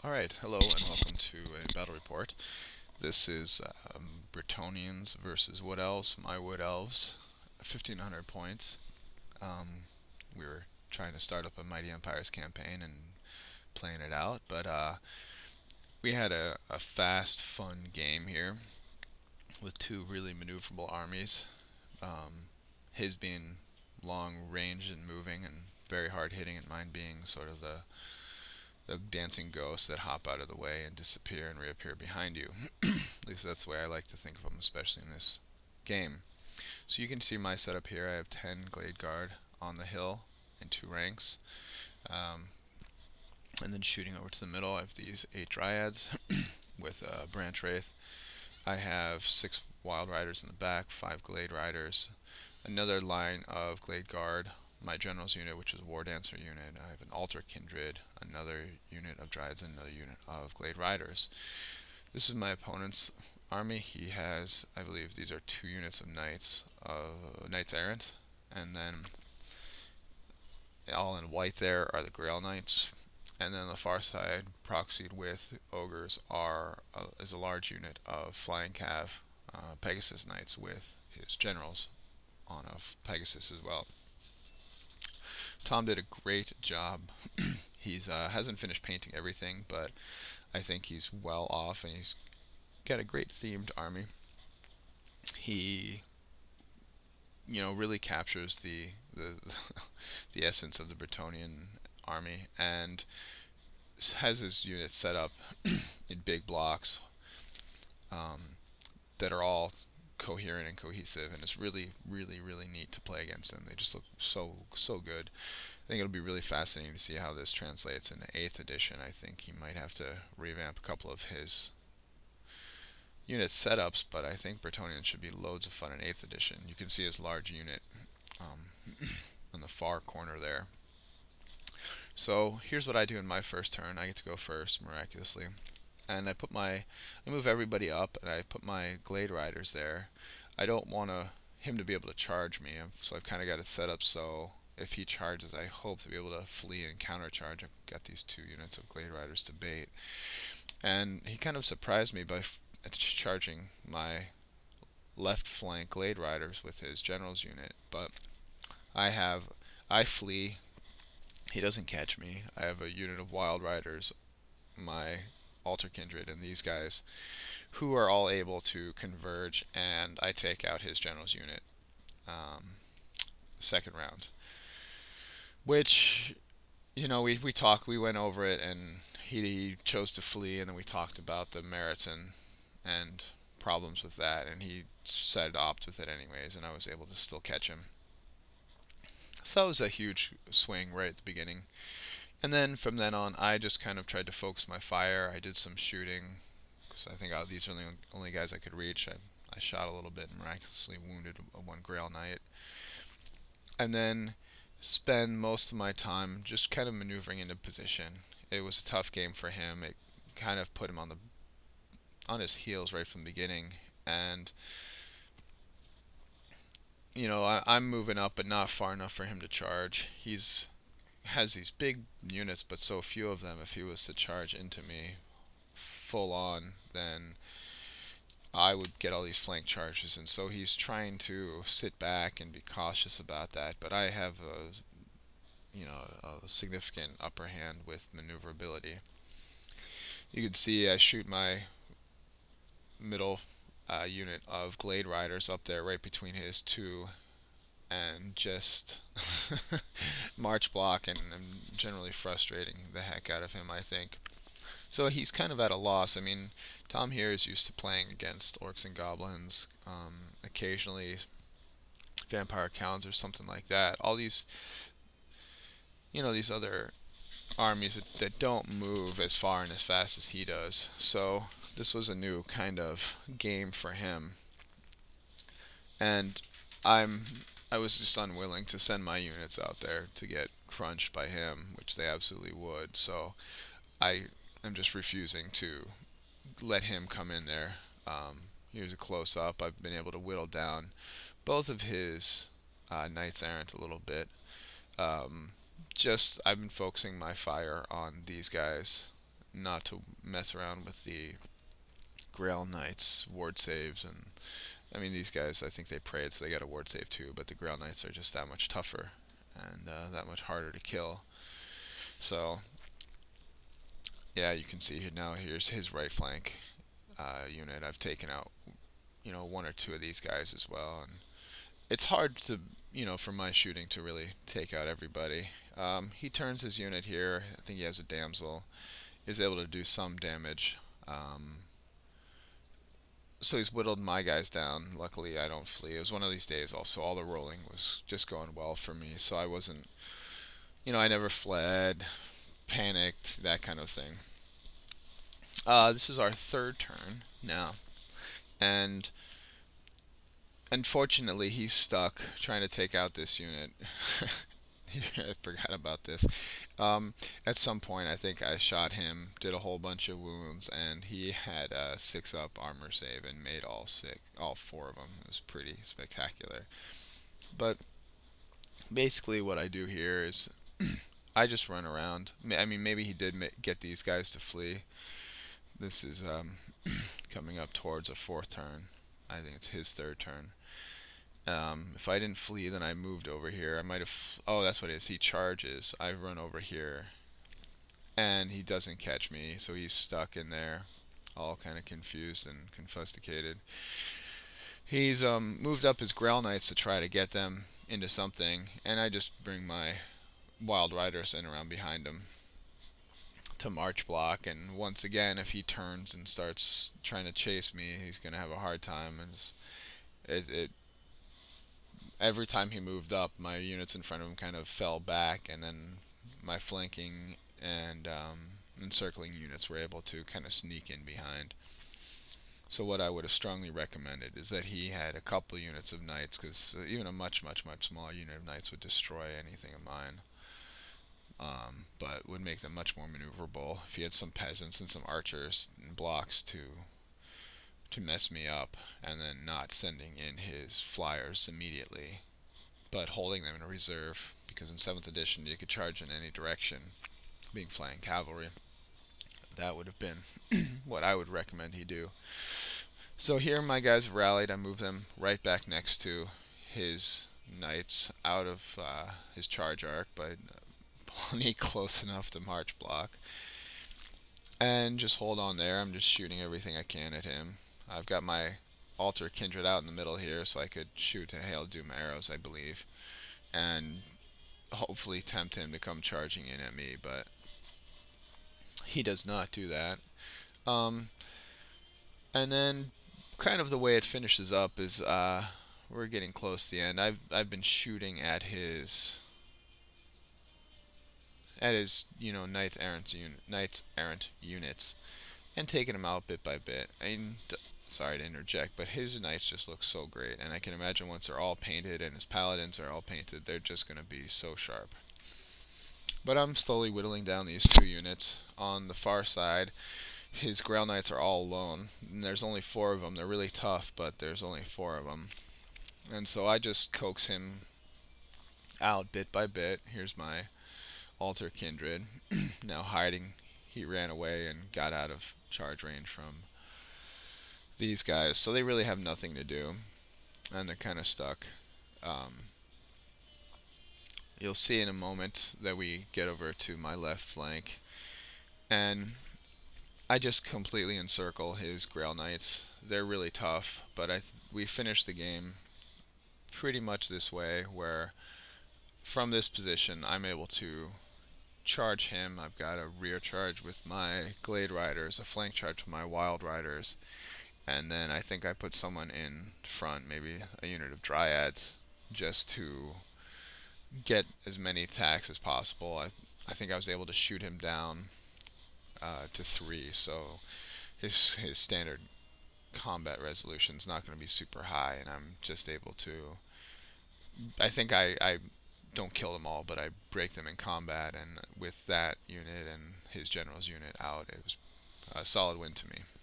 Alright, hello and welcome to a battle report. This is Bretonnians versus Wood Elves, my Wood Elves, 1500 points. We were trying to start up a Mighty Empires campaign and playing it out, but we had a fast, fun game here with two really maneuverable armies. His being long range and moving and very hard hitting, and mine being sort of the dancing ghosts that hop out of the way and disappear and reappear behind you. At least that's the way I like to think of them, especially in this game. So you can see my setup here. I have 10 Glade Guard on the hill in two ranks. Um, and then shooting over to the middle, I have these 8 Dryads with Branch Wraith. I have 6 Wild Riders in the back, 5 Glade Riders, another line of Glade Guard, my General's unit, which is a War Dancer unit. I have an Altar Kindred, another unit of Dryads, and another unit of Glade Riders. This is my opponent's army. He has, I believe, these are 2 units of Knights Errant, and then all in white there are the Grail Knights. And then on the far side, proxied with Ogres, is a large unit of Flying Cav Pegasus Knights with his generals on a Pegasus as well. Tom did a great job. He's hasn't finished painting everything, but I think he's well off, and he's got a great themed army. He, really captures the the essence of the Bretonnian army, and has his units set up in big blocks um, that are all coherent and cohesive, and it's really, really, really neat to play against them. They just look so good. I think it'll be really fascinating to see how this translates into 8th edition. I think he might have to revamp a couple of his unit setups, but I think Bretonnians should be loads of fun in 8th edition. You can see his large unit on the far corner there. So here's what I do in my first turn. I get to go first, miraculously. And I move everybody up, and I put my Glade Riders there. I don't want him to be able to charge me, so I've kind of got it set up so if he charges, I hope to be able to flee and countercharge. I've got these 2 units of Glade Riders to bait. And he kind of surprised me by charging my left flank Glade Riders with his General's unit, but I flee. He doesn't catch me. I have a unit of Wild Riders, my Altar Kindred, and these guys, who are all able to converge, and I take out his General's unit second round. Which, we went over it, and he chose to flee, and then we talked about the merits and problems with that, and he decided to opt with it anyways, and I was able to still catch him. So that was a huge swing right at the beginning. And then from then on, I just kind of tried to focus my fire. I did some shooting, because I think these are the only guys I could reach. I shot a little bit and miraculously wounded 1 Grail Knight. And then spend most of my time just kind of maneuvering into position. It was a tough game for him. It kind of put him on his heels right from the beginning. And I'm moving up, but not far enough for him to charge. Has these big units, but so few of them. If he was to charge into me full on, then I would get all these flank charges, and so he's trying to sit back and be cautious about that. But I have a significant upper hand with maneuverability. You can see I shoot my middle unit of Glade Riders up there right between his 2, and just march block, and generally frustrating the heck out of him, I think. So he's kind of at a loss. I mean, Tom here is used to playing against orcs and goblins, occasionally vampire counts or something like that. All these other armies that don't move as far and as fast as he does. So this was a new kind of game for him, and I'm I was just unwilling to send my units out there to get crunched by him, which they absolutely would. So I am just refusing to let him come in there. Here's a close up. I've been able to whittle down both of his Knights Errant a little bit. I've been focusing my fire on these guys not to mess around with the Grail Knights ward saves, and I mean these guys, I think they prayed so they got a ward save too, but the Grail Knights are just that much tougher and that much harder to kill. So yeah, you can see here now. Here's his right flank unit. I've taken out one or two of these guys as well, and it's hard to for my shooting to really take out everybody. He turns his unit here. I think he has a damsel. Is able to do some damage. So he's whittled my guys down. Luckily, I don't flee. It was one of these days also. All the rolling was just going well for me. So I wasn't, I never fled, panicked, that kind of thing. This is our third turn now. And unfortunately, he's stuck trying to take out this unit. I forgot about this. At some point, I think I shot him, did a whole bunch of wounds, and he had a 6-up armor save and made all 4 of them. It was pretty spectacular. But basically, what I do here is I just run around. I mean, maybe he did get these guys to flee. This is coming up towards a 4th turn. I think it's his 3rd turn. If I didn't flee, then I moved over here. I might have. Oh, that's what it is. He charges. I run over here, and he doesn't catch me, so he's stuck in there, all kind of confused and confuscated. He's moved up his Grail Knights to try to get them into something, and I just bring my Wild Riders in around behind him to march block. And once again, if he turns and starts trying to chase me, he's gonna have a hard time. And every time he moved up, my units in front of him kind of fell back, and then my flanking and encircling units were able to kind of sneak in behind. So what I would have strongly recommended is that he had a couple units of knights, because even a much, much, much smaller unit of knights would destroy anything of mine, but would make them much more maneuverable. If he had some peasants and some archers and blocks to mess me up, and then not sending in his flyers immediately, but holding them in reserve, because in 7th edition you could charge in any direction, being flying cavalry. That would have been what I would recommend he do. So here my guys have rallied. I move them right back next to his knights, out of his charge arc, but plenty close enough to march block. And just hold on there. I'm just shooting everything I can at him. I've got my altar kindred out in the middle here, so I could shoot a hail doom arrows, I believe, and hopefully tempt him to come charging in at me, but he does not do that. And then kind of the way it finishes up is we're getting close to the end. I've been shooting at his knights errant units, and taking them out bit by bit. Sorry to interject, but his knights just look so great, and I can imagine once they're all painted and his paladins are all painted, they're just going to be so sharp. But I'm slowly whittling down these 2 units. On the far side, his Grail Knights are all alone, and there's only 4 of them. They're really tough, but there's only 4 of them. And so I just coax him out bit by bit. Here's my altar kindred. Now hiding, he ran away and got out of charge range from these guys, so they really have nothing to do, and they're kind of stuck. You'll see in a moment that we get over to my left flank, and I just completely encircle his Grail Knights. They're really tough, but we finish the game pretty much this way, where from this position I'm able to charge him. I've got a rear charge with my Glade Riders, a flank charge with my Wild Riders, and then I think I put someone in front, maybe a unit of Dryads, just to get as many attacks as possible. I think I was able to shoot him down to 3, so his standard combat resolution is not going to be super high, and I'm just able to. I think I don't kill them all, but I break them in combat, and with that unit and his general's unit out, it was a solid win to me.